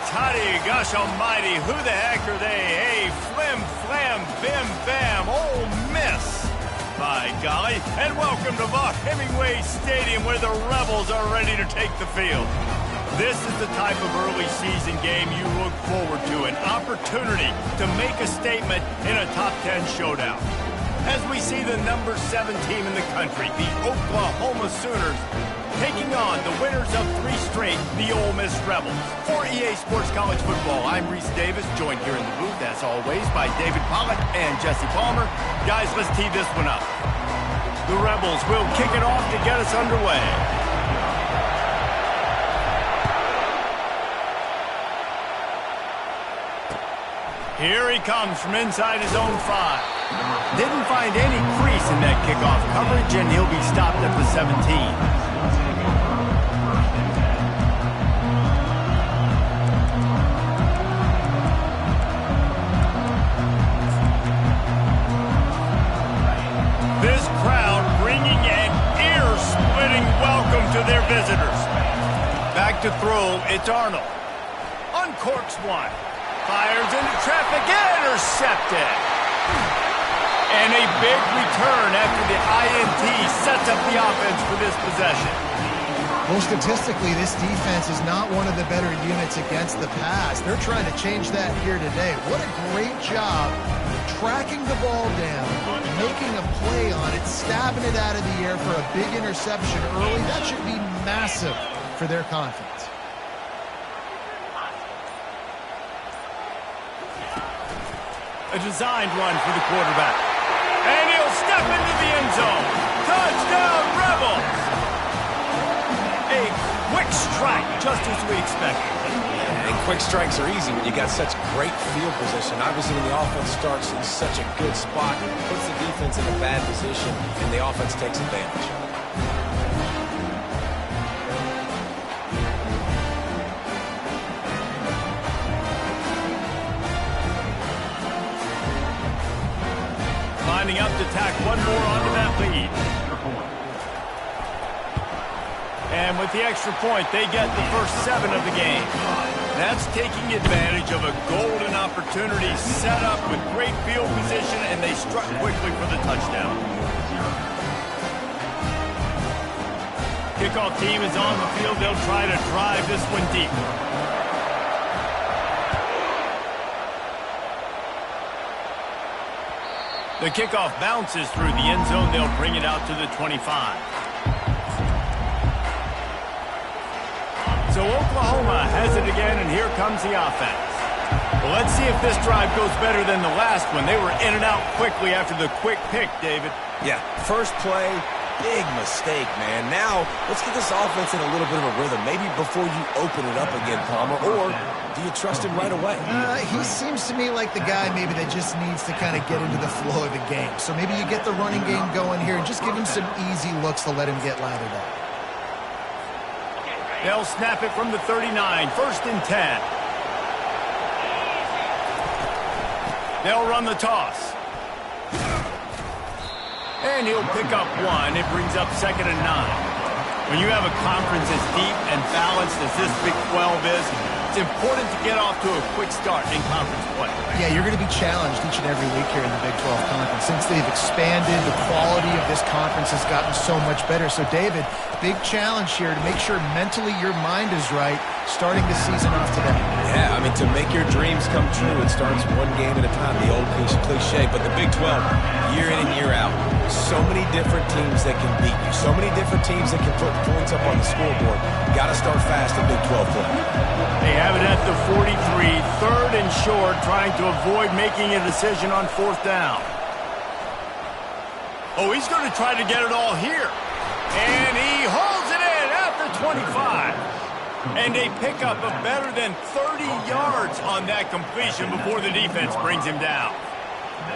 toddy, gosh almighty, who the heck are they? Hey, flim, flam, bim, bam, Ole Miss. By golly, and welcome to Vaught-Hemingway Stadium where the Rebels are ready to take the field. This is the type of early season game you look forward to, an opportunity to make a statement in a top 10 showdown. As we see the number 7 team in the country, the Oklahoma Sooners, taking on the winners of 3 straight, the Ole Miss Rebels. For EA Sports College Football, I'm Reese Davis, joined here in the booth, as always, by David Pollack and Jesse Palmer. Guys, let's tee this one up. The Rebels will kick it off to get us underway. Here he comes from inside his own 5. Didn't find any crease in that kickoff coverage, and he'll be stopped at the 17. This crowd bringing an ear-splitting welcome to their visitors. Back to throw, it's Arnold. Uncorks one. Fires into traffic, intercepted. And a big return after the INT sets up the offense for this possession. Well, statistically, this defense is not one of the better units against the pass. They're trying to change that here today. What a great job tracking the ball down, making a play on it, stabbing it out of the air for a big interception early. That should be massive for their confidence. A designed run for the quarterback. And he'll step into the end zone. Touchdown, Rebels! A quick strike, just as we expected. And quick strikes are easy when you got such great field position. Obviously, when the offense starts in such a good spot, it puts the defense in a bad position, and the offense takes advantage. Lining up to tack one more onto that lead. And with the extra point, they get the first 7 of the game. That's taking advantage of a golden opportunity set up with great field position, and they struck quickly for the touchdown. Kickoff team is on the field. They'll try to drive this one deep. The kickoff bounces through the end zone. They'll bring it out to the 25. So Oklahoma has it again, and here comes the offense. Well, let's see if this drive goes better than the last one. They were in and out quickly after the quick pick, David. Yeah, first play, big mistake, man. Now, let's get this offense in a little bit of a rhythm. Maybe before you open it up again, Palmer, or do you trust him right away? He seems to me like the guy maybe that just needs to kind of get into the flow of the game. So maybe you get the running game going here and just give him some easy looks to let him get lathered up. They'll snap it from the 39, 1st and 10. They'll run the toss. And he'll pick up 1. It brings up 2nd and 9. When you have a conference as deep and balanced as this Big 12 is, it's important to get off to a quick start in conference play. Yeah, you're going to be challenged each and every week here in the Big 12 Conference. Since they've expanded, the quality of this conference has gotten so much better. So, David, big challenge here to make sure mentally your mind is right starting the season off today. Yeah, I mean, to make your dreams come true, it starts one game at a time, the old cliche. But the Big 12, year in and year out, so many different teams that can beat you, so many different teams that can put points up on the scoreboard. Got to start fast in Big 12 play. They have it at the 43, 3rd and short, trying to avoid making a decision on 4th down. Oh, he's going to try to get it all here. And he holds it in at the 25. And a pickup of better than 30 yards on that completion before the defense brings him down.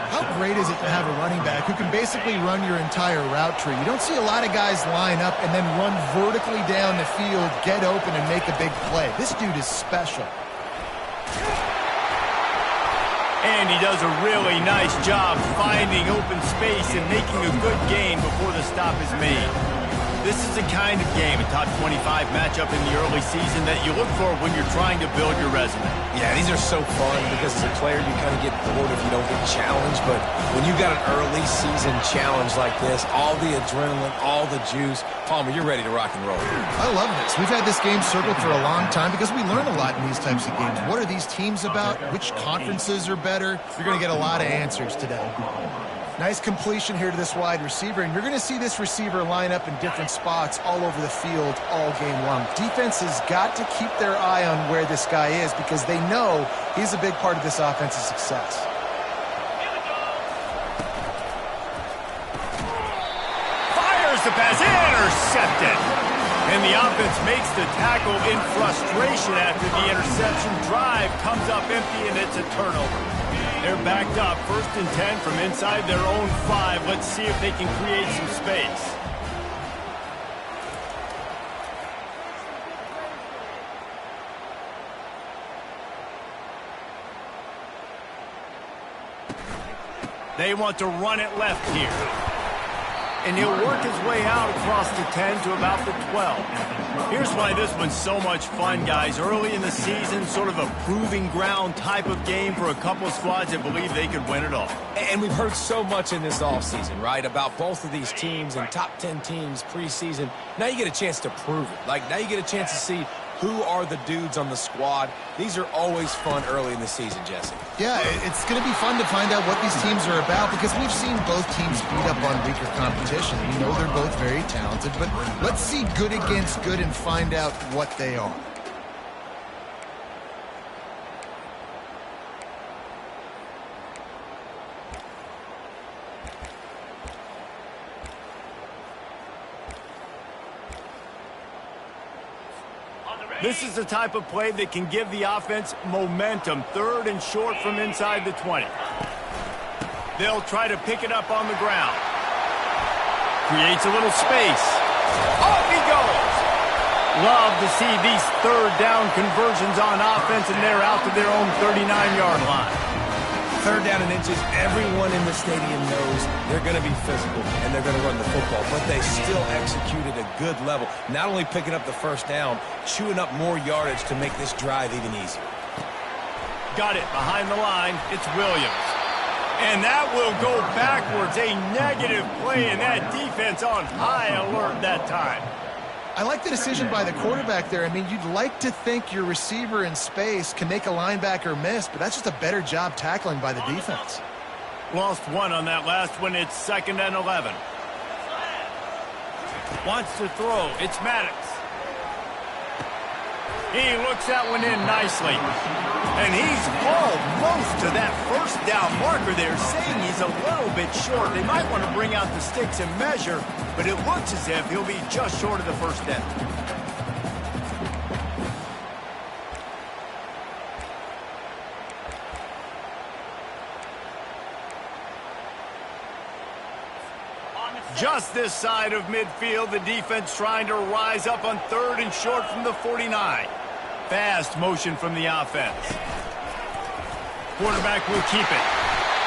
How great is it to have a running back who can basically run your entire route tree? You don't see a lot of guys line up and then run vertically down the field, get open, and make a big play. This dude is special. And he does a really nice job finding open space and making a good gain before the stop is made. This is the kind of game, a top 25 matchup in the early season, that you look for when you're trying to build your resume. Yeah, these are so fun because as a player, you kind of get bored if you don't get challenged. But when you got an early season challenge like this, all the adrenaline, all the juice, Palmer, you're ready to rock and roll. I love this. We've had this game circled for a long time because we learn a lot in these types of games. What are these teams about? Which conferences are better? You're going to get a lot of answers today. Nice completion here to this wide receiver, and you're going to see this receiver line up in different spots all over the field all game long. Defense has got to keep their eye on where this guy is because they know he's a big part of this offense's success. Fires the pass, intercepted. And the offense makes the tackle in frustration after the interception. Drive comes up empty, and it's a turnover. They're backed up, 1st and 10 from inside their own 5. Let's see if they can create some space. They want to run it left here. And he'll work his way out across the 10 to about the 12. Here's why this one's so much fun, guys. Early in the season, sort of a proving ground type of game for a couple of squads that believe they could win it all. And we've heard so much in this offseason, right, about both of these teams and top 10 teams preseason. Now you get a chance to prove it. Like, now you get a chance to see who are the dudes on the squad. These are always fun early in the season, Jesse. Yeah, it's going to be fun to find out what these teams are about because we've seen both teams beat up on weaker competition. We know they're both very talented, but let's see good against good and find out what they are. This is the type of play that can give the offense momentum. 3rd and short from inside the 20. They'll try to pick it up on the ground. Creates a little space. Off he goes. Love to see these 3rd down conversions on offense, and they're out to their own 39-yard line. 3rd down and inches, everyone in the stadium knows they're going to be physical and they're going to run the football, but they still executed a good level. Not only picking up the 1st down, chewing up more yardage to make this drive even easier. Got it behind the line. It's Williams. And that will go backwards. A negative play, and that defense on high alert that time. I like the decision by the quarterback there. I mean, you'd like to think your receiver in space can make a linebacker miss, but that's just a better job tackling by the defense. Lost 1 on that last one. It's 2nd and 11. Wants to throw. It's Maddox. He looks that one in nicely. And he's almost to that 1st down marker there, saying he's a little bit short. They might want to bring out the sticks and measure, but it looks as if he'll be just short of the 1st down. Just this side of midfield, the defense trying to rise up on 3rd and short from the 49. Fast motion from the offense. Quarterback will keep it.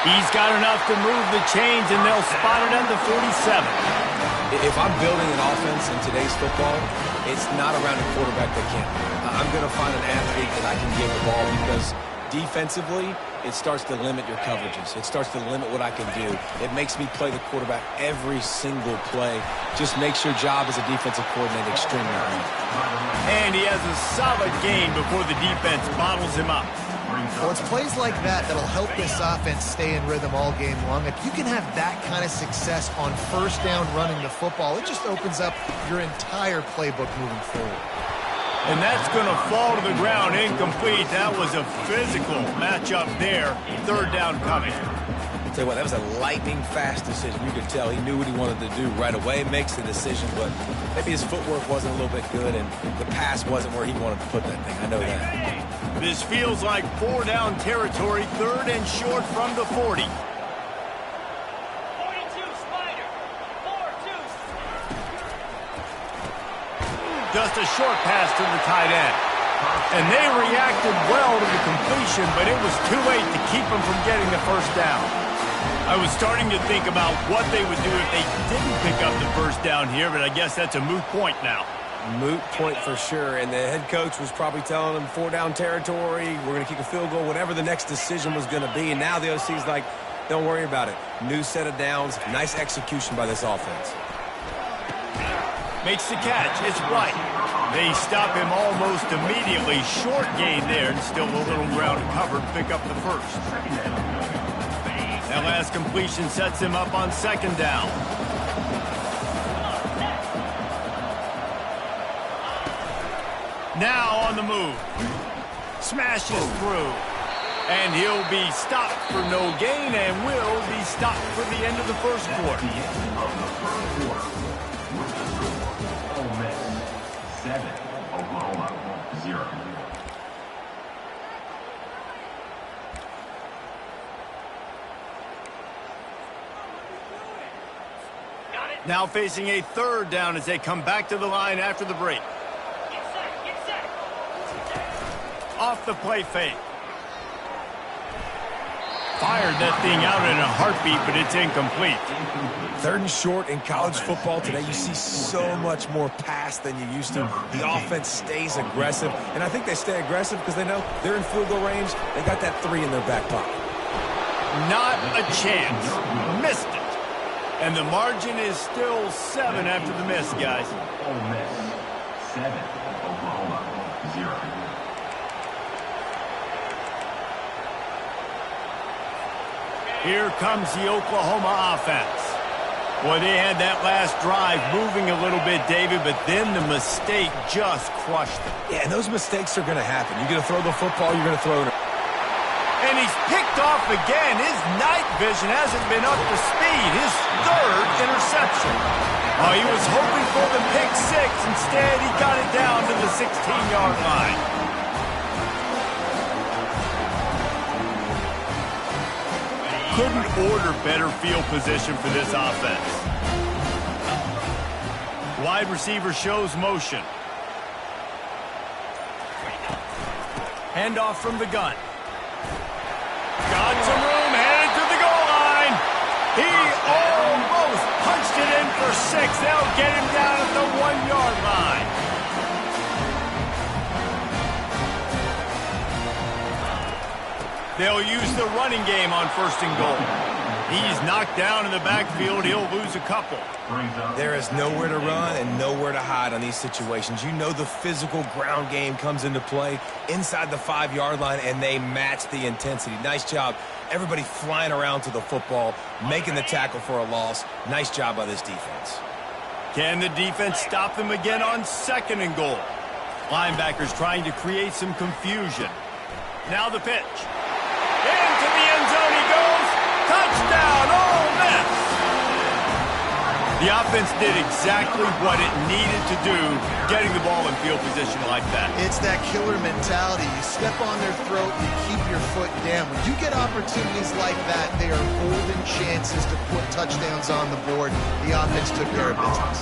He's got enough to move the chains, and they'll spot it at the 47. If I'm building an offense in today's football, it's not around a quarterback that can't. I'm going to find an athlete that I can give the ball because defensively, it starts to limit your coverages. It starts to limit what I can do. It makes me play the quarterback every single play. Just makes your job as a defensive coordinator extremely hard. And he has a solid gain before the defense bottles him up. Well, it's plays like that that'll help this offense stay in rhythm all game long. If you can have that kind of success on 1st down running the football, it just opens up your entire playbook moving forward. And that's going to fall to the ground incomplete. That was a physical matchup there. 3rd down coming. I'll tell you what, that was a lightning-fast decision. You could tell he knew what he wanted to do right away, makes the decision, but maybe his footwork wasn't a little bit good, and the pass wasn't where he wanted to put that thing. I know that. This feels like 4-down territory, 3rd and short from the 40. Just a short pass to the tight end. And they reacted well to the completion, but it was too late to keep them from getting the 1st down. I was starting to think about what they would do if they didn't pick up the first down here, but I guess that's a moot point now. Moot point for sure, and the head coach was probably telling them 4-down territory, we're going to kick a field goal, whatever the next decision was going to be, and now the OC's like, don't worry about it. New set of downs, nice execution by this offense. Makes the catch, it's right. They stop him almost immediately. Short gain there, and still a little ground to cover to pick up the first. That last completion sets him up on second down. Now on the move. Smashes through. And he'll be stopped for no gain and will be stopped for the end of the first quarter. Ole Miss 7, Oklahoma 0. Now facing a third down as they come back to the line after the break. Off the play fake. Fired that thing out in a heartbeat, but it's incomplete. Third and short in college football today, you see so much more pass than you used to. The offense stays aggressive, and I think they stay aggressive because they know they're in field goal range. They got that 3 in their back pocket. Not a chance. Missed it. And the margin is still 7 after the miss, guys. Ole Miss 7, Oklahoma 0. Here comes the Oklahoma offense. Boy, they had that last drive moving a little bit, David, but then the mistake just crushed them. Yeah, and those mistakes are going to happen. You're going to throw the football, you're going to throw it. And he's picked off again. His night vision hasn't been up to speed. His third interception. Oh, he was hoping for the pick six. Instead, he got it down to the 16-yard line. Couldn't order better field position for this offense. Wide receiver shows motion. Handoff from the gun. Got some room, headed to the goal line. He almost punched it in for 6. They'll get him down at the 1-yard line. They'll use the running game on first and goal. He's knocked down in the backfield. He'll lose a couple. There is nowhere to run and nowhere to hide on these situations. You know the physical ground game comes into play inside the 5-yard line, and they match the intensity. Nice job. Everybody flying around to the football, making the tackle for a loss. Nice job by this defense. Can the defense stop them again on second and goal? Linebackers trying to create some confusion. Now the pitch. Into the end zone he goes. Touchdown, Ole Miss! The offense did exactly what it needed to do, getting the ball in field position like that. It's that killer mentality. You step on their throat, you keep your foot down. When you get opportunities like that, they are golden chances to put touchdowns on the board. The offense took care of business.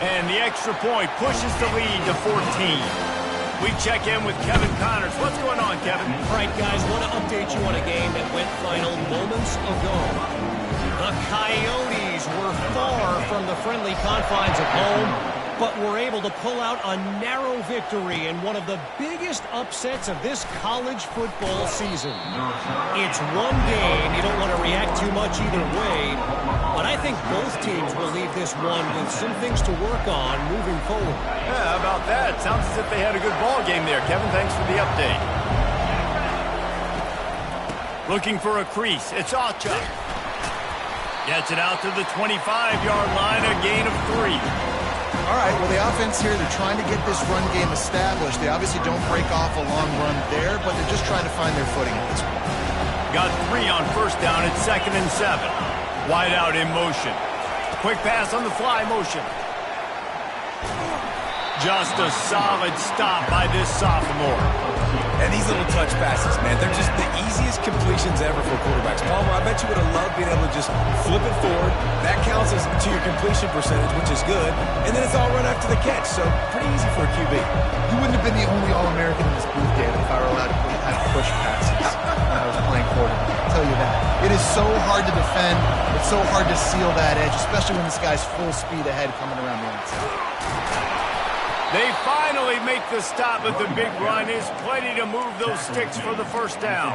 And the extra point pushes the lead to 14. We check in with Kevin Connors. What's going on, Kevin? All right, guys, want to update you on a game that went final moments ago. The Coyotes were far from the friendly confines of home, but were able to pull out a narrow victory in one of the biggest upsets of this college football season. It's one game. You don't want to react too much either way, but I think both teams will leave this one with some things to work on moving forward. Yeah, how about that? Sounds as if they had a good ball game there. Kevin, thanks for the update. Looking for a crease. It's Acha. Gets it out to the 25-yard line, a gain of 3. All right, well, the offense here, they're trying to get this run game established. They obviously don't break off a long run there, but they're just trying to find their footing at this point. Got 3 on first down. It's 2nd and 7. Wide out in motion. Quick pass on the fly motion. Just a solid stop by this sophomore. And these little touch passes, man, they're just the easiest completions ever for quarterbacks. Palmer, I bet you would have loved being able to just flip it forward. That counts as to your completion percentage, which is good. And then it's all run after the catch, so pretty easy for a QB. You wouldn't have been the only All-American in this booth, David, if I were allowed to have push passes when I was playing quarterback. I'll tell you that. It is so hard to defend. It's so hard to seal that edge, especially when this guy's full speed ahead coming around the outside. They finally make the stop, but the big run is plenty to move those sticks for the first down.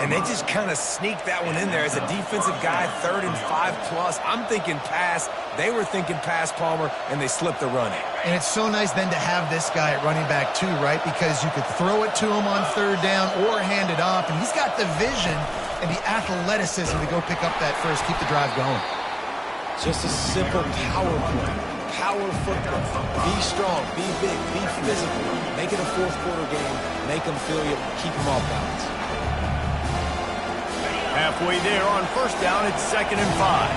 And they just kind of sneaked that one in there as a defensive guy, 3rd and 5+. I'm thinking pass. They were thinking pass, Palmer, and they slipped the run in. And it's so nice then to have this guy at running back too, right? Because you could throw it to him on 3rd down or hand it off, and he's got the vision and the athleticism to go pick up that first, keep the drive going. Just a simple power play. Power football. Be strong, be big, be physical. Make it a 4th quarter game. Make them feel you, keep them off balance. Halfway there on first down, it's 2nd and 5.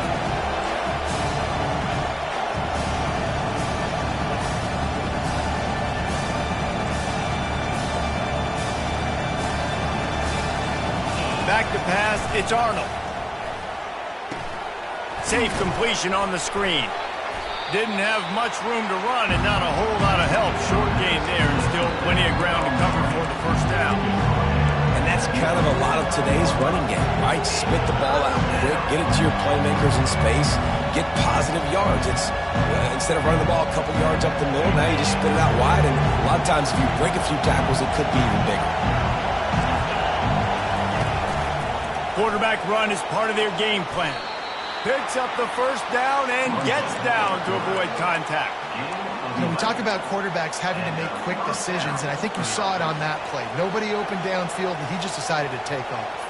Back to pass, it's Arnold. Safe completion on the screen. Didn't have much room to run and not a whole lot of help. Short gain there and still plenty of ground to cover for the first down. And that's kind of a lot of today's running game, right? Spit the ball out quick, get it to your playmakers in space, get positive yards. It's instead of running the ball a couple yards up the middle, now you just spit it out wide, and a lot of times if you break a few tackles, it could be even bigger. Quarterback run is part of their game plan. Picks up the first down and gets down to avoid contact. You know, we talk about quarterbacks having to make quick decisions, and I think you saw it on that play. Nobody opened downfield, and he just decided to take off.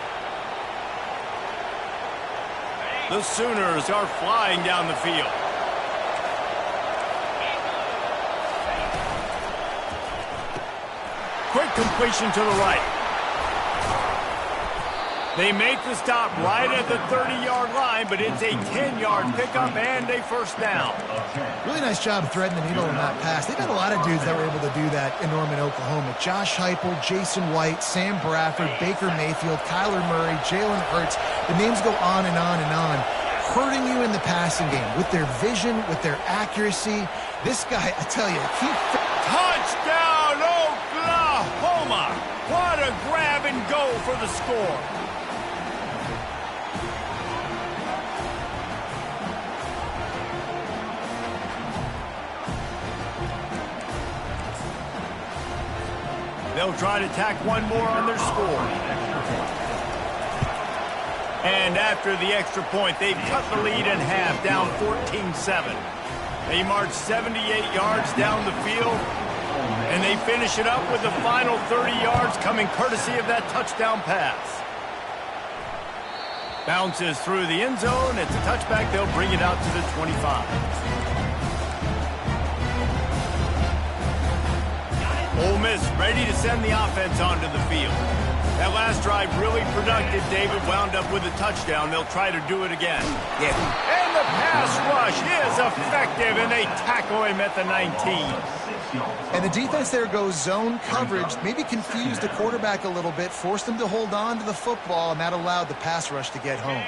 The Sooners are flying down the field. Quick completion to the right. They make the stop right at the 30-yard line, but it's a 10-yard pickup and a first down. Really nice job threading the needle on that pass. They've got a lot of dudes that were able to do that in Norman, Oklahoma. Josh Heupel, Jason White, Sam Bradford, Baker Mayfield, Kyler Murray, Jalen Hurts. The names go on and on and on. Hurting you in the passing game with their vision, with their accuracy. This guy, I tell you, he... Touchdown, Oklahoma! What a grab and go for the score. They'll try to tack one more on their score. And after the extra point, they've cut the lead in half, down 14-7. They march 78 yards down the field, and they finish it up with the final 30 yards coming courtesy of that touchdown pass. Bounces through the end zone. It's a touchback. They'll bring it out to the 25. Ole Miss ready to send the offense onto the field. That last drive really productive. David wound up with a touchdown. They'll try to do it again. Yeah. And the pass rush is effective, and they tackle him at the 19. And the defense there goes zone coverage, maybe confused the quarterback a little bit, forced him to hold on to the football, and that allowed the pass rush to get home.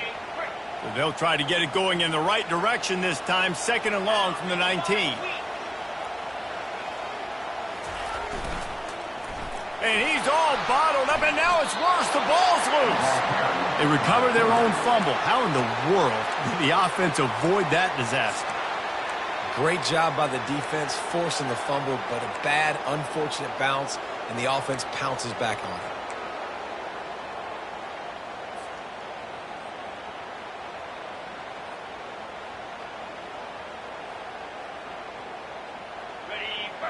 So they'll try to get it going in the right direction this time. 2nd and long from the 19. And he's all bottled up, and now it's worse. The ball's loose. They recover their own fumble. How in the world did the offense avoid that disaster? Great job by the defense forcing the fumble, but a bad, unfortunate bounce, and the offense pounces back on it.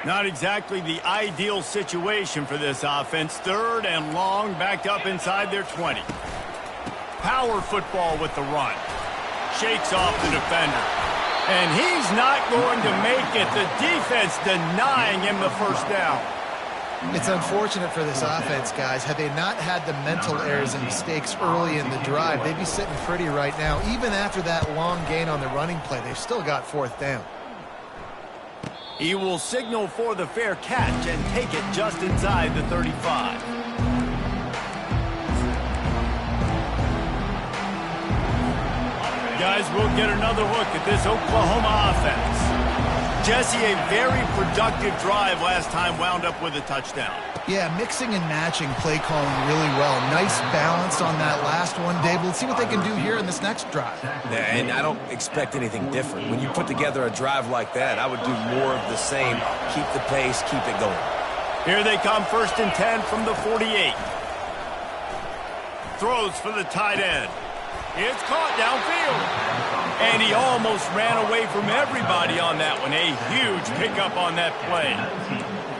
Not exactly the ideal situation for this offense. 3rd and long, backed up inside their 20. Power football with the run. Shakes off the defender. And he's not going to make it. The defense denying him the first down. It's unfortunate for this offense, guys. Had they not had the mental errors and mistakes early in the drive, they'd be sitting pretty right now. Even after that long gain on the running play, they've still got 4th down. He will signal for the fair catch and take it just inside the 35. Guys, we'll get another look at this Oklahoma offense. Jesse, a very productive drive last time wound up with a touchdown. Yeah, mixing and matching play calling really well. Nice balance on that last one, Dave. Let's see what they can do here in this next drive. Yeah, and I don't expect anything different. When you put together a drive like that, I would do more of the same. Keep the pace, keep it going. Here they come, 1st and 10 from the 48. Throws for the tight end. It's caught downfield. And he almost ran away from everybody on that one. A huge pickup on that play.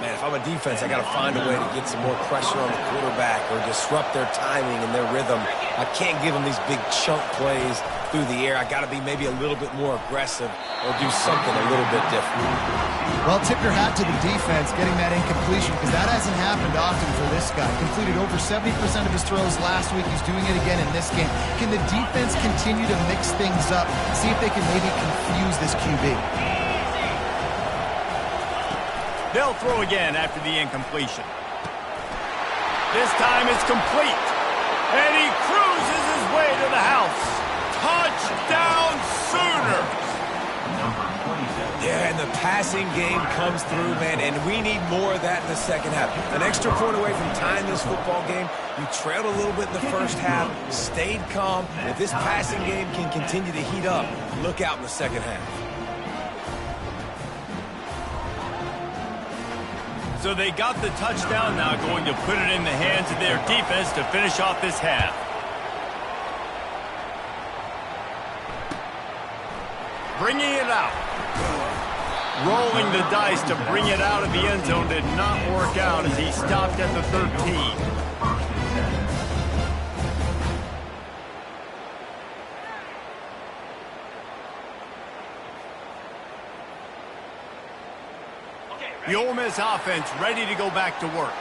Man, if I'm a defense, I got to find a way to get some more pressure on the quarterback or disrupt their timing and their rhythm. I can't give them these big chunk plays through the air. I got to be maybe a little bit more aggressive or do something a little bit different. Well, tip your hat to the defense getting that incompletion, because that hasn't happened often for this guy. Completed over 70% of his throws last week. He's doing it again in this game. Can the defense continue to mix things up, see if they can maybe confuse this QB? They'll throw again after the incompletion. This time it's complete. And he cruises his way to the house. Touchdown Sooners! Yeah, and the passing game comes through, man, and we need more of that in the second half. An extra point away from tying this football game. You trailed a little bit in the first half, stayed calm. If this passing game can continue to heat up, look out in the second half. So they got the touchdown, now going to put it in the hands of their defense to finish off this half. Bringing it out. Rolling the dice to bring it out of the end zone did not work out as he stopped at the 13. The Ole Miss offense ready to go back to work.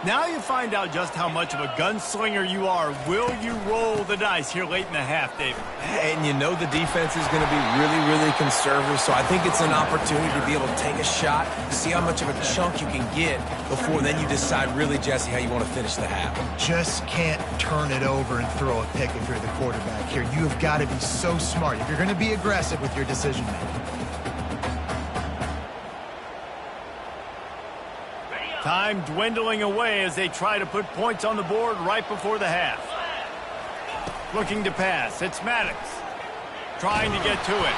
Now you find out just how much of a gunslinger you are. Will you roll the dice here late in the half, David? And you know the defense is going to be really, really conservative, so I think it's an opportunity to be able to take a shot, see how much of a chunk you can get before then you decide really, Jesse, how you want to finish the half. Just can't turn it over and throw a pick if you're the quarterback here. You have got to be so smart if you're going to be aggressive with your decision-making. Time dwindling away as they try to put points on the board right before the half. Looking to pass. It's Maddox. Trying to get to it.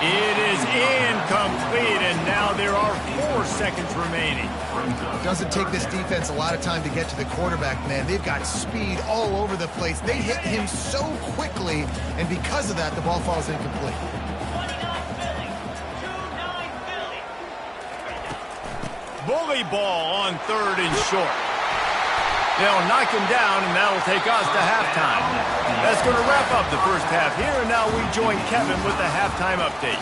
It is incomplete, and now there are 4 seconds remaining. It doesn't take this defense a lot of time to get to the quarterback, man. They've got speed all over the place. They hit him so quickly, and because of that, the ball falls incomplete. Bully ball on 3rd and short. They'll knock him down, and that'll take us to halftime. That's going to wrap up the first half here, and now we join Kevin with the halftime update.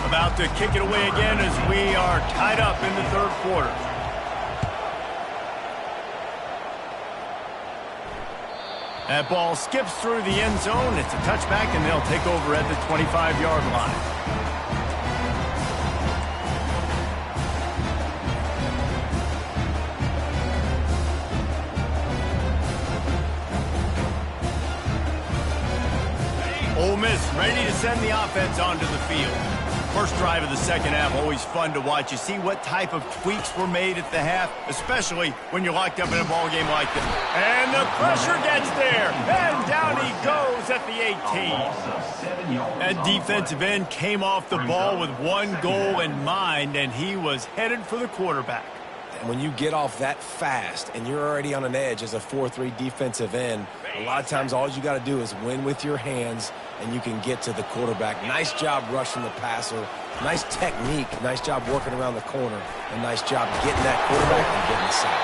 About to kick it away again as we are tied up in the 3rd quarter. That ball skips through the end zone. It's a touchback, and they'll take over at the 25-yard line. Ole Miss ready to send the offense onto the field. First drive of the second half, always fun to watch. You see what type of tweaks were made at the half, especially when you're locked up in a ball game like this. And the pressure gets there, and down he goes at the 18. That defensive end came off the ball with one goal in mind, and he was headed for the quarterback. And when you get off that fast and you're already on an edge as a 4-3 defensive end, a lot of times all you got to do is win with your hands and you can get to the quarterback. Nice job rushing the passer. Nice technique. Nice job working around the corner. And nice job getting that quarterback and getting the sack.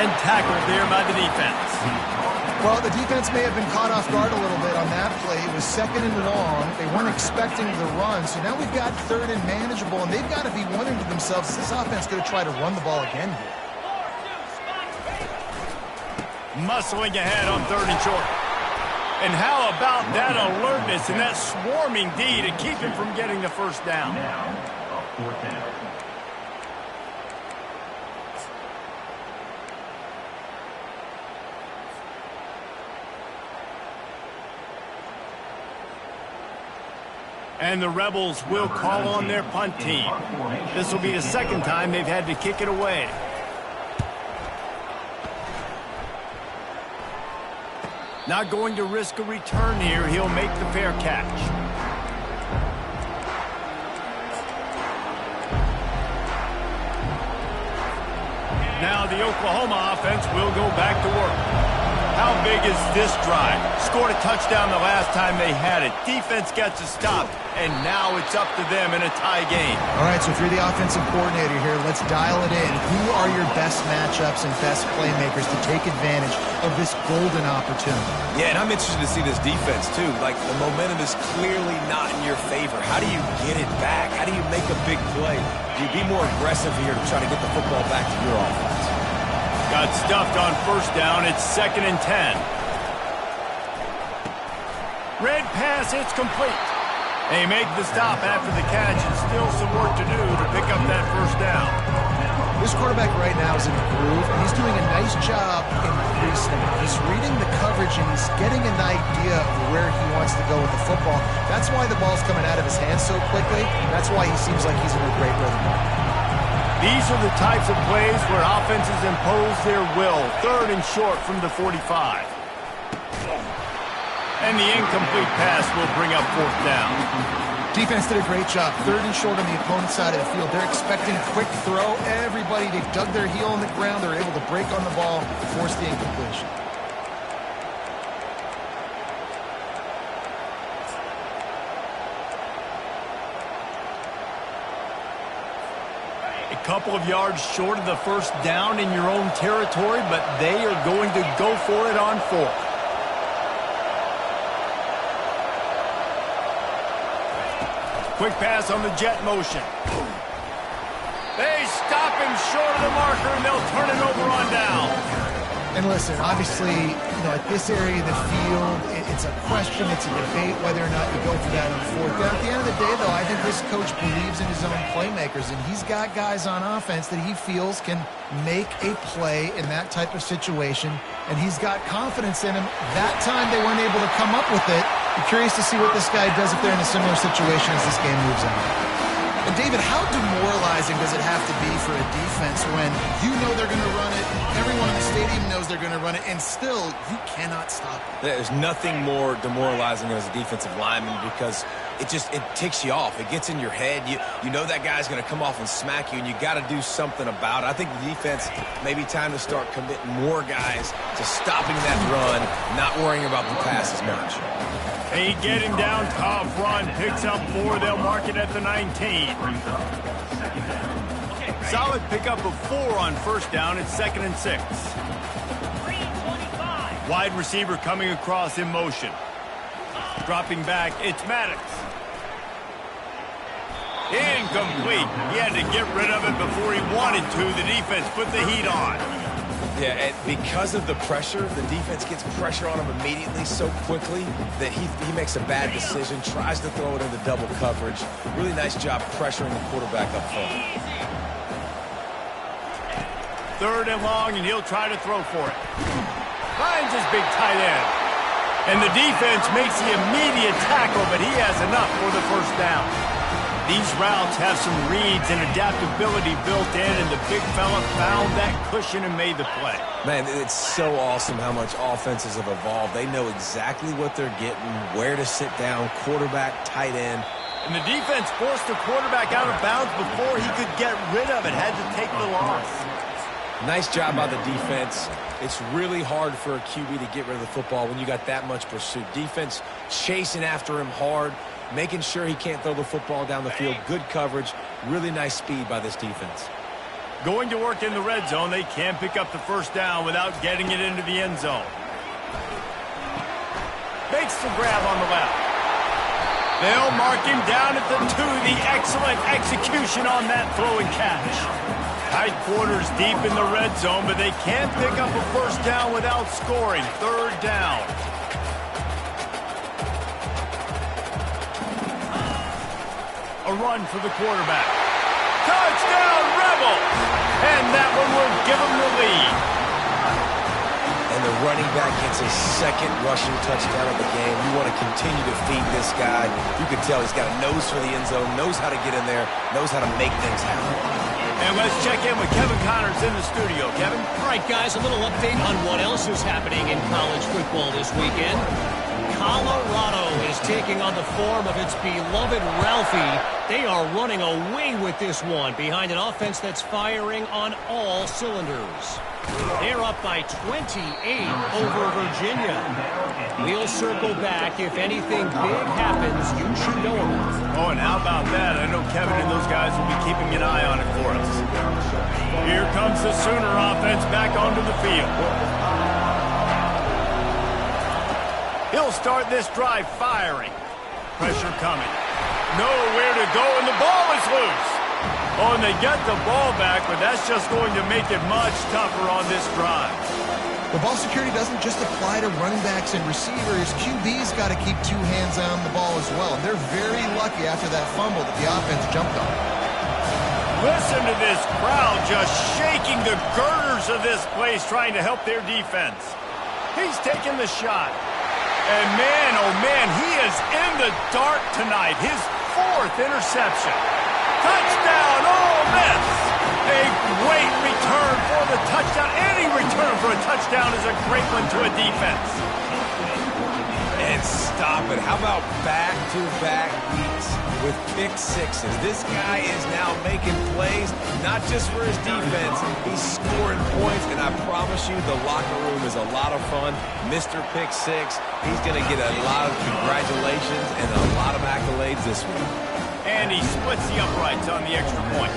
And tackled there by the defense. Well, the defense may have been caught off guard a little bit on that play. It was 2nd and long. They weren't expecting the run. So now we've got 3rd and manageable, and they've got to be wondering to themselves, is this offense going to try to run the ball again here? muscling ahead on 3rd and short. And how about that alertness and that swarming D to keep him from getting the first down? Now, a 4th down. And the Rebels will call on their punt team. This will be the 2nd time they've had to kick it away. Not going to risk a return here. He'll make the fair catch. Now the Oklahoma offense will go back to work. How big is this drive? Scored a touchdown the last time they had it. Defense gets a stop, and now it's up to them in a tie game. All right, so if you're the offensive coordinator here, let's dial it in. Who are your best matchups and best playmakers to take advantage of this golden opportunity? Yeah, and I'm interested to see this defense, too. Like, the momentum is clearly not in your favor. How do you get it back? How do you make a big play? Do you be more aggressive here to try to get the football back to your offense? Got stuffed on 1st down. It's 2nd and 10. Red pass, it's complete. They make the stop after the catch, and still some work to do to pick up that 1st down. This quarterback right now is in a groove, and he's doing a nice job in increasing it. He's reading the coverage, and he's getting an idea of where he wants to go with the football. That's why the ball's coming out of his hands so quickly. That's why he seems like he's in a great rhythm. These are the types of plays where offenses impose their will. 3rd and short from the 45. And the incomplete pass will bring up 4th down. Defense did a great job. 3rd and short on the opponent's side of the field. They're expecting quick throw. Everybody, they dug their heel on the ground. They're able to break on the ball, force the incompletion. Couple of yards short of the 1st down in your own territory, but they are going to go for it on 4th. Quick pass on the jet motion. They stop him short of the marker, and they'll turn it over on down. And listen, obviously, at this area of the field, it's a question, it's a debate whether or not you go for that on 4th down. At the end of the day, though, I think this coach believes in his own playmakers, and he's got guys on offense that he feels can make a play in that type of situation, and he's got confidence in him. That time they weren't able to come up with it. I'm curious to see what this guy does if they're in a similar situation as this game moves on. And, David, how demoralizing does it have to be for a defense when you know they're going to run it, everyone in the stadium knows they're going to run it, and still you cannot stop it? There's nothing more demoralizing as a defensive lineman because it ticks you off. It gets in your head. You know that guy's going to come off and smack you, and you got to do something about it. I think the defense may be time to start committing more guys to stopping that run, not worrying about the pass as much. They get him down, tough run, picks up 4. They'll mark it at the 19. Solid pickup of 4 on 1st down. It's 2nd and 6. Wide receiver coming across in motion. Dropping back, it's Maddox. Incomplete. He had to get rid of it before he wanted to. The defense put the heat on. Yeah, and because of the pressure, the defense gets pressure on him immediately so quickly that he makes a bad decision, tries to throw it into double coverage. Really nice job pressuring the quarterback up front. 3rd and long, and he'll try to throw for it. Finds his big tight end. And the defense makes the immediate tackle, but he has enough for the 1st down. These routes have some reads and adaptability built in, and the big fella found that cushion and made the play. Man, it's so awesome how much offenses have evolved. They know exactly what they're getting, where to sit down, quarterback, tight end. And the defense forced the quarterback out of bounds before he could get rid of it, had to take the loss. Nice job by the defense. It's really hard for a QB to get rid of the football when you got that much pursuit. Defense chasing after him hard, making sure he can't throw the football down the field. Good coverage. Really nice speed by this defense. Going to work in the red zone. They can pick up the 1st down without getting it into the end zone. Makes the grab on the left. They'll mark him down at the 2. The excellent execution on that throw and catch. Tight quarters deep in the red zone, but they can't pick up a first down without scoring. Third down. A run for the quarterback. Touchdown, Rebels! And that one will give them the lead. And the running back gets his second rushing touchdown of the game. You want to continue to feed this guy. You can tell he's got a nose for the end zone, knows how to get in there, knows how to make things happen. And let's check in with Kevin Connors in the studio. Kevin? All right, guys, a little update on what else is happening in college football this weekend. Colorado is taking on the form of its beloved Ralphie. They are running away with this one behind an offense that's firing on all cylinders. They're up by 28 over Virginia. We'll circle back. If anything big happens, you should know about it. Oh, and how about that? I know Kevin and those guys will be keeping an eye on it for us. Here comes the Sooner offense back onto the field. He'll start this drive firing. Pressure coming. Nowhere to go, and the ball is loose. Oh, and they get the ball back, but that's just going to make it much tougher on this drive. The ball security doesn't just apply to running backs and receivers. QB's got to keep two hands on the ball as well. They're very lucky after that fumble that the offense jumped on. Listen to this crowd just shaking the girders of this place, trying to help their defense. He's taking the shot. And man, oh man, he is in the dark tonight. His fourth interception. Touchdown, Ole Miss! A great return for the touchdown. Any return for a touchdown is a great one to a defense. And stop it. How about back-to-back weeks with pick sixes? This guy is now making plays, not just for his defense. He's scoring points, and I promise you the locker room is a lot of fun. Mr. Pick Six, he's going to get a lot of congratulations and a lot of accolades this week. And he splits the uprights on the extra point.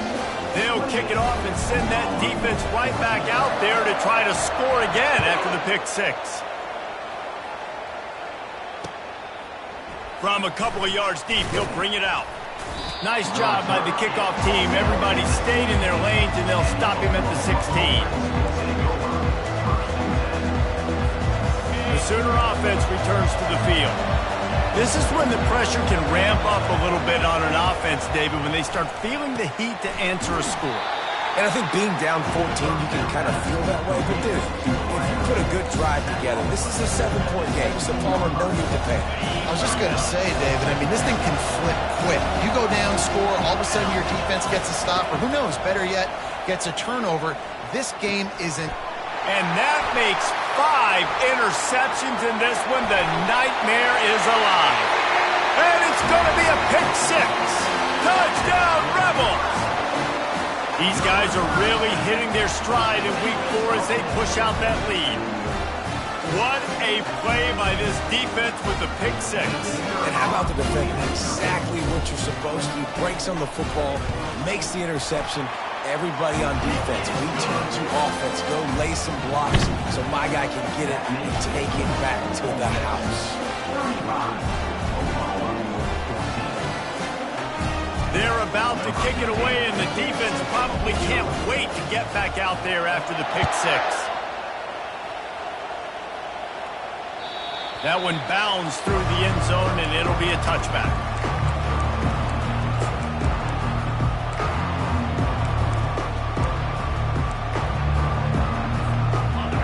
They'll kick it off and send that defense right back out there to try to score again after the pick six. From a couple of yards deep, he'll bring it out. Nice job by the kickoff team. Everybody stayed in their lanes, and they'll stop him at the 16. The Sooner offense returns to the field. This is when the pressure can ramp up a little bit on an offense, David, when they start feeling the heat to answer a score. And I think being down 14, you can kind of feel that way. But, dude, if you put a good drive together, this is a 7-point game, so Palmer, no need to panic. I was just going to say, David, I mean, this thing can flip quick. You go down, score, all of a sudden your defense gets a stop, or who knows, better yet, gets a turnover. This game isn't. And that makes 5 interceptions in this one. The nightmare is alive. And it's going to be a pick six. Touchdown, Rebels! These guys are really hitting their stride in week 4 as they push out that lead. What a play by this defense with the pick six. And how about the defender? Exactly what you're supposed to do. Breaks on the football, makes the interception. Everybody on defense, we turn to offense, go lay some blocks so my guy can get it and take it back to the house. They're about to kick it away, and the defense probably can't wait to get back out there after the pick six. That one bounds through the end zone, and it'll be a touchback.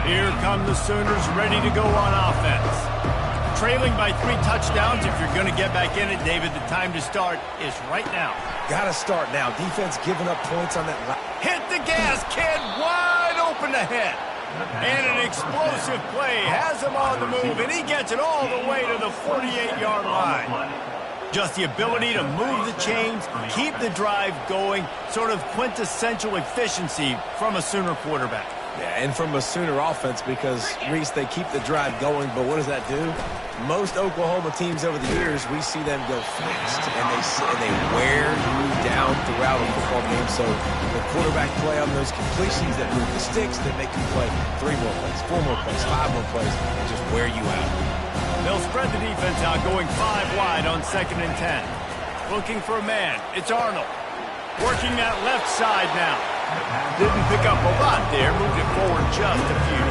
Here come the Sooners ready to go on offense. Trailing by 3 touchdowns. If you're going to get back in it, David, the time to start is right now. Got to start now. Defense giving up points on that. Hit the gas, kid. Wide open ahead. And an explosive play has him on the move, and he gets it all the way to the 48-yard line. Just the ability to move the chains, keep the drive going, sort of quintessential efficiency from a Sooner quarterback. Yeah, and from a Sooner offense because, Reese, they keep the drive going, but what does that do? Most Oklahoma teams over the years, we see them go fast, and they wear you down throughout a football game. So the quarterback play on those completions that move the sticks, that make you play 3 more plays, 4 more plays, 5 more plays, and just wear you out. They'll spread the defense out, going 5 wide on 2nd and 10. Looking for a man. It's Arnold. Working that left side now. Didn't pick up a lot there, moved it forward just a few.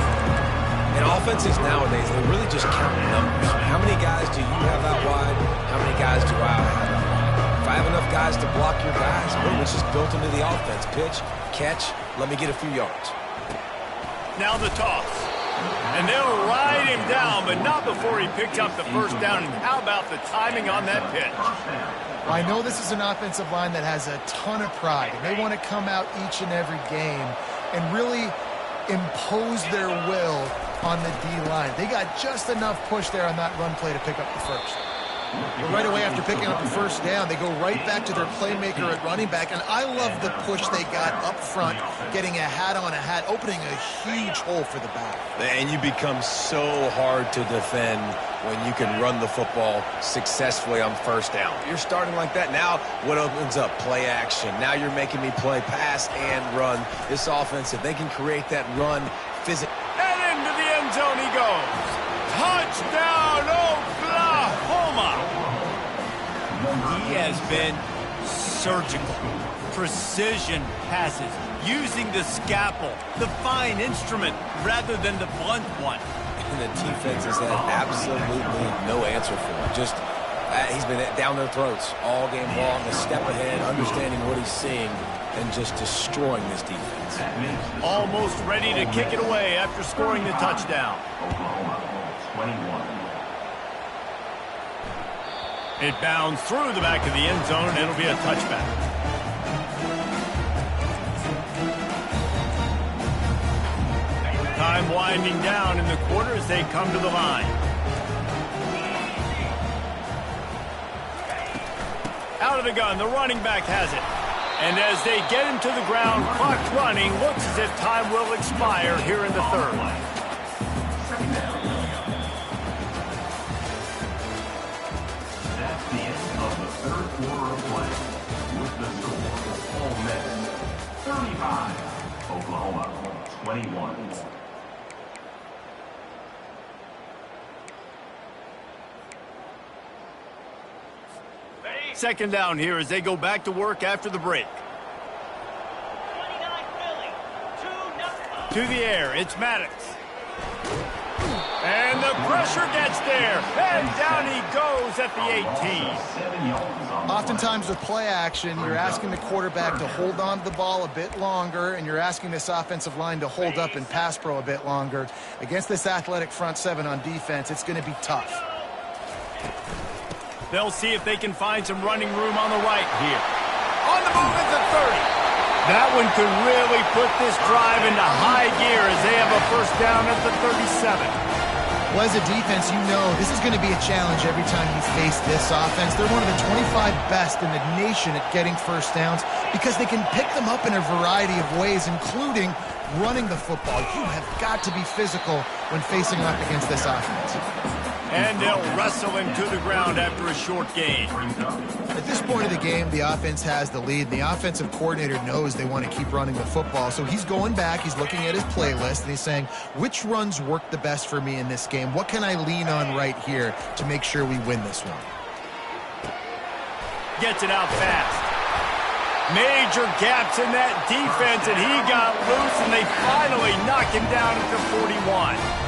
And offenses nowadays, they really just count numbers. How many guys do you have out wide? How many guys do I have out wide? If I have enough guys to block your guys, boom, it's just built into the offense. Pitch, catch, let me get a few yards. Now the toss. And they'll ride him down, but not before he picks up the first down. And how about the timing on that pitch? I know this is an offensive line that has a ton of pride, and they want to come out each and every game and really impose their will on the D-line. They got just enough push there on that run play to pick up the first. But right away after picking up the first down, they go right back to their playmaker at running back. And I love the push they got up front, getting a hat on a hat, opening a huge hole for the back. And you become so hard to defend when you can run the football successfully on first down. You're starting like that. Now what opens up? Play action. Now you're making me play pass and run. This offense, if they can create that run, physical. And into the end zone he goes. Touchdown, Oklahoma! He has been surgical. Precision passes, using the scalpel, the fine instrument, rather than the blunt one. And the defense has had absolutely no answer for him. Just, he's been down their throats all game long, a step ahead, understanding what he's seeing, and just destroying this defense. Almost ready to kick it away after scoring the touchdown. Oklahoma, 21. It bounds through the back of the end zone, and it'll be a touchback. Time winding down in the quarter as they come to the line. Out of the gun, the running back has it. And as they get him to the ground, clock running, looks as if time will expire here in the third. That's the end of the third quarter of play. With the score, Ole Miss 35, Oklahoma 21. Second down here as they go back to work after the break. To the air, it's Maddox. And the pressure gets there. And down he goes at the 18. Oftentimes with play action, you're asking the quarterback to hold on to the ball a bit longer, and you're asking this offensive line to hold up in pass pro a bit longer. Against this athletic front seven on defense, it's going to be tough. They'll see if they can find some running room on the right here. On the move at the 30. That one could really put this drive into high gear as they have a first down at the 37. Well, as a defense, you know this is going to be a challenge every time you face this offense. They're one of the 25 best in the nation at getting first downs because they can pick them up in a variety of ways, including running the football. You have got to be physical when facing up against this offense. And they'll wrestle him to the ground after a short gain. At this point of the game, the offense has the lead. The offensive coordinator knows they want to keep running the football. So he's going back, he's looking at his playlist, and he's saying, which runs work the best for me in this game? What can I lean on right here to make sure we win this one? Gets it out fast. Major gaps in that defense, and he got loose, and they finally knock him down at the 41.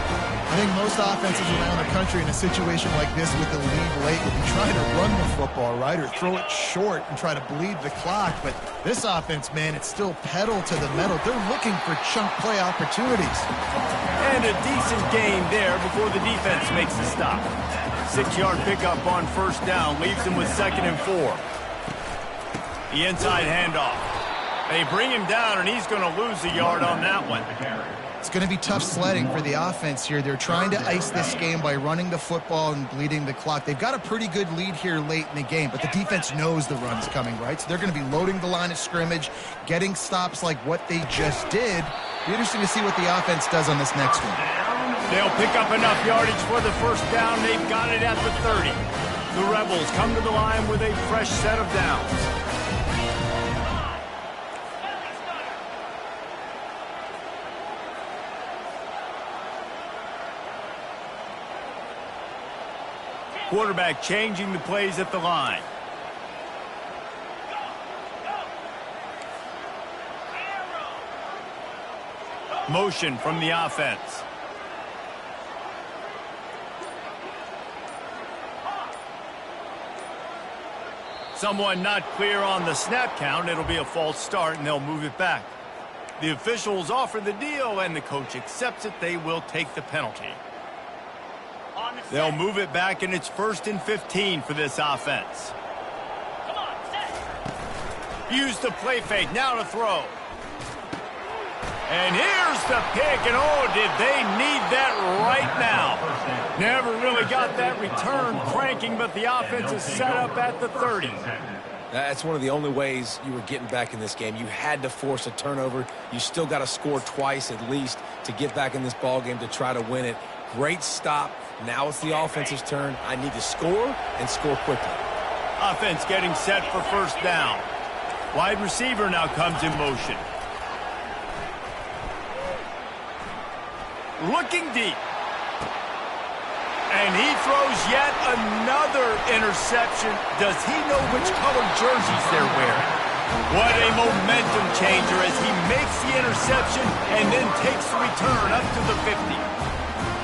I think most offenses around the country in a situation like this with the lead late would be trying to run the football, right, or throw it short and try to bleed the clock. But this offense, man, it's still pedal to the metal. They're looking for chunk play opportunities. And a decent gain there before the defense makes the stop. 6-yard pickup on first down leaves them with 2nd and 4. The inside handoff. They bring him down, and he's going to lose a yard on that one. It's going to be tough sledding for the offense here. They're trying to ice this game by running the football and bleeding the clock. They've got a pretty good lead here late in the game, but the defense knows the run's coming, right? So they're going to be loading the line of scrimmage, getting stops like what they just did. Be interesting to see what the offense does on this next one. They'll pick up enough yardage for the first down. They've got it at the 30. The Rebels come to the line with a fresh set of downs. Quarterback changing the plays at the line. Motion from the offense. Someone not clear on the snap count. It'll be a false start, and they'll move it back. The officials offer the deal, and the coach accepts it. They will take the penalty. They'll move it back, and it's 1st and 15 for this offense. Use the play fake. Now to throw. And here's the pick, and oh, did they need that right now. Never really got that return cranking, but the offense is set up at the 30. That's one of the only ways you were getting back in this game. You had to force a turnover. You still got to score twice at least to get back in this ball game to try to win it. Great stop. Now it's the offense's turn. I need to score and score quickly. Offense getting set for 1st down. Wide receiver now comes in motion. Looking deep. And he throws yet another interception. Does he know which colored jerseys they're wearing? What a momentum changer as he makes the interception and then takes the return up to the 50.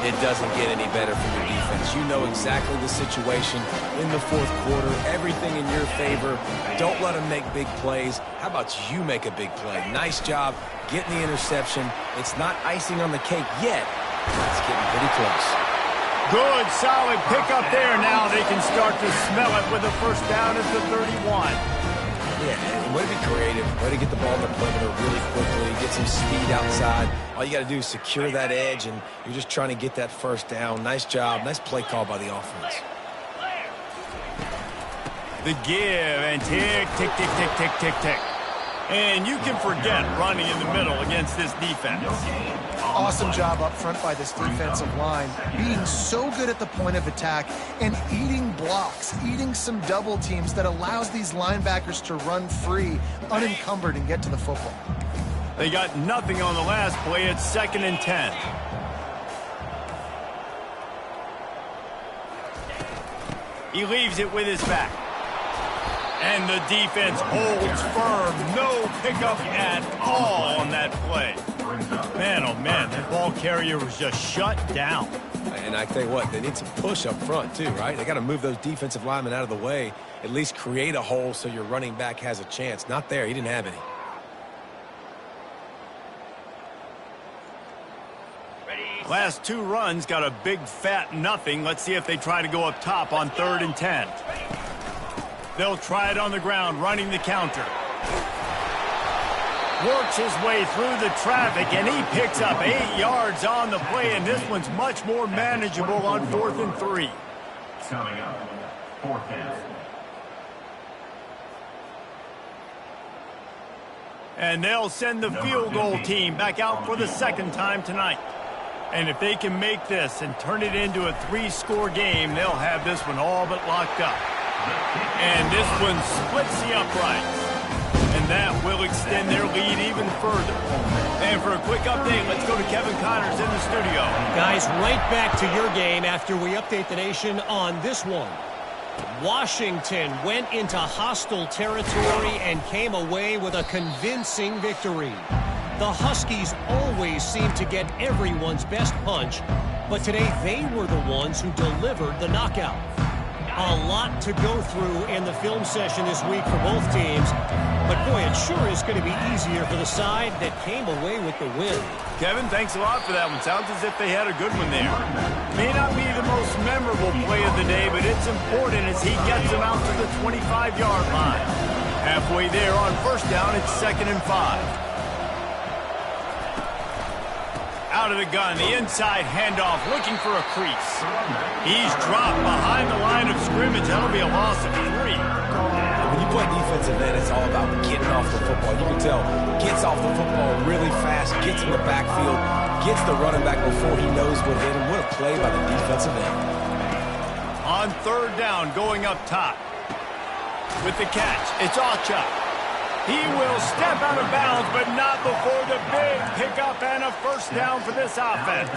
It doesn't get any better from your defense. You know exactly the situation in the 4th quarter. Everything in your favor. Don't let them make big plays. How about you make a big play? Nice job getting the interception. It's not icing on the cake yet. It's getting pretty close. Good, solid pickup there. Now they can start to smell it with a 1st down at the 31. Yeah, way to be creative. Way to get the ball in the perimeter really quickly. Get some speed outside. All you got to do is secure that edge, and you're just trying to get that 1st down. Nice job. Nice play call by the offense. The give, and tick, tick, tick, tick, tick, tick, tick. And you can forget running in the middle against this defense. Awesome job up front by this defensive line, being so good at the point of attack and eating blocks, eating some double teams that allows these linebackers to run free, unencumbered, and get to the football. They got nothing on the last play. It's 2nd and 10. He leaves it with his back. And the defense holds firm. No pickup at all on that play. Man, oh man, that ball carrier was just shut down. And I tell you what, they need some push up front too, right? They got to move those defensive linemen out of the way, at least create a hole so your running back has a chance. Not there. He didn't have any. Last 2 runs got a big fat nothing. Let's see if they try to go up top on 3rd and 10. They'll try it on the ground, running the counter. Works his way through the traffic, and he picks up 8 yards on the play, and this one's much more manageable on 4th and 3. Coming up, 4th down. And they'll send the field goal team back out for the 2nd time tonight. And if they can make this and turn it into a 3-score game, they'll have this one all but locked up. And this one splits the uprights. And that will extend their lead even further. And for a quick update, let's go to Kevin Connors in the studio. Guys, right back to your game after we update the nation on this one. Washington went into hostile territory and came away with a convincing victory. The Huskies always seem to get everyone's best punch, but today they were the ones who delivered the knockout. A lot to go through in the film session this week for both teams, but boy, it sure is going to be easier for the side that came away with the win. Kevin, thanks a lot for that one. Sounds as if they had a good one there. May not be the most memorable play of the day, but it's important as he gets them out to the 25-yard line. Halfway there on 1st down, it's 2nd and 5. Out of the gun, the inside handoff, looking for a crease. He's dropped behind the line of scrimmage. That'll be a loss of 3. When you play defensive end, it's all about getting off the football. You can tell, gets off the football really fast, gets in the backfield, gets the running back before he knows what hit him. What a play by the defensive end. On 3rd down, going up top. With the catch, it's Ocha. He will step out of bounds, but not before the big pickup and a 1st down for this offense.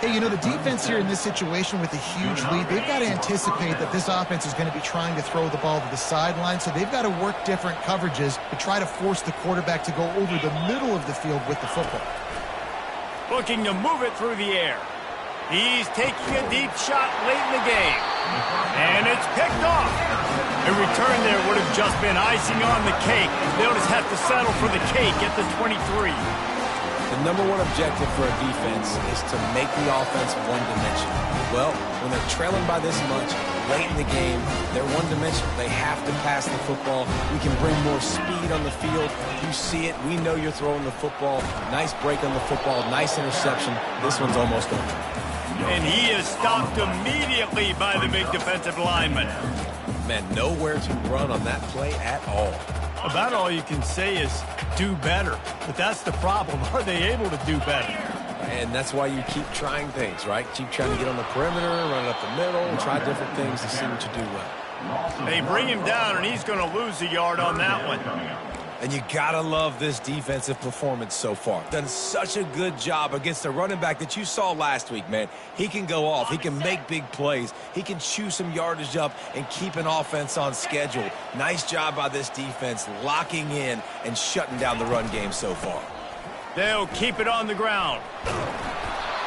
Hey, you know, the defense here in this situation with a huge lead, they've got to anticipate that this offense is going to be trying to throw the ball to the sideline, so they've got to work different coverages to try to force the quarterback to go over the middle of the field with the football. Looking to move it through the air. He's taking a deep shot late in the game. And it's picked off. A return there would have just been icing on the cake. They'll just have to settle for the cake at the 23. The number one objective for a defense is to make the offense one-dimensional. Well, when they're trailing by this much, late in the game, they're one-dimensional. They have to pass the football. We can bring more speed on the field. You see it. We know you're throwing the football. Nice break on the football. Nice interception. This one's almost over. And he is stopped immediately by the big defensive lineman. Man, nowhere to run on that play at all. About all you can say is do better. But that's the problem. Are they able to do better? And that's why you keep trying things, right? Keep trying to get on the perimeter, run it up the middle, and try different things to see what you do well. They bring him down, and he's going to lose a yard on that one. And you gotta love this defensive performance so far. Done such a good job against the running back that you saw last week, man. He can go off. He can make big plays. He can chew some yardage up and keep an offense on schedule. Nice job by this defense locking in and shutting down the run game so far. They'll keep it on the ground.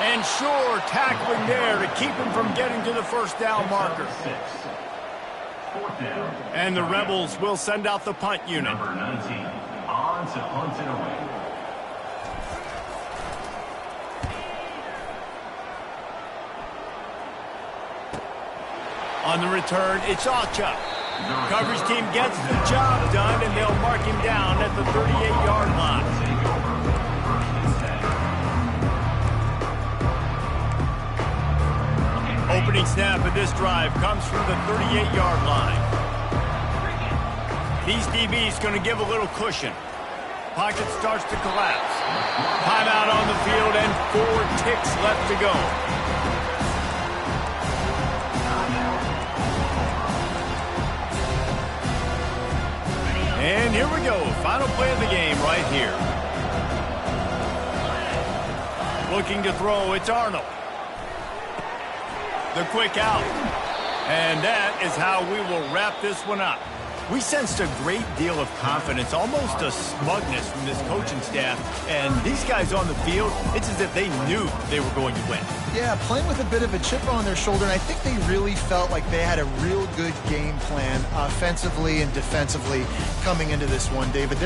And sure, tackling there to keep him from getting to the first down marker. And the Rebels will send out the punt unit. Number 19, on to punt it away. On the return, it's Acha. Coverage team gets the job done, and they'll mark him down at the 38-yard line. Opening snap of this drive comes from the 38-yard line. These DBs going to give a little cushion. Pocket starts to collapse. Timeout on the field and 4 ticks left to go. And here we go. Final play of the game right here. Looking to throw, it's Arnold. The quick out. And that is how we will wrap this one up. We sensed a great deal of confidence, almost a smugness from this coaching staff. And these guys on the field, it's as if they knew they were going to win. Yeah, playing with a bit of a chip on their shoulder, and I think they really felt like they had a real good game plan offensively and defensively coming into this one, David.